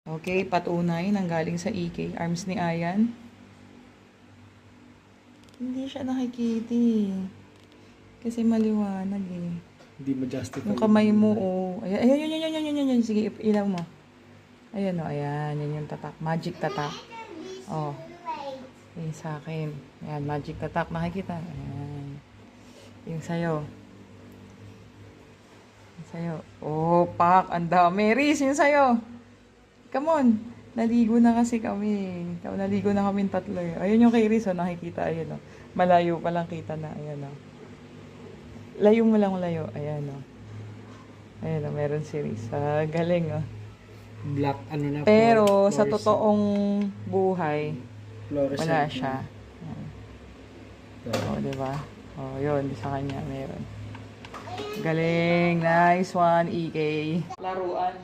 Okay, patunay nang galing sa EK. Arms ni Ayan. Hindi siya nakikita eh. Kasi maliwanag eh. Hindi ma-justify. Yung kamay mo, oh. Ayan, ayan, ayan, ayan, ayan. Sige, ilaw mo. Ayan, oh, ayan. Yan yung tatak. Magic tatak. Oh. Yung sa akin. Ayan, magic tatak. Nakikita? Ayan. Yung sa'yo. Yung sa'yo. Oh, pak. Ang dami. Riz, yung sa'yo. Come on. Naligo na kasi kami. Naligo na kami tatlo. Ayun yung kay Riz, oh. Nakikita. Ayun, oh. Malayo pa lang kita na. Ayan, oh. Layo mo lang, layo. Ayan, oh. Ayan, oh. Meron si Riz. Galing, oh. Black, ano na. Pero sa totoong buhay, fluorescent wala na. siya. Oo, diba? Oh, yun. Sa kanya meron. Galing. Nice one, EK. Laruan.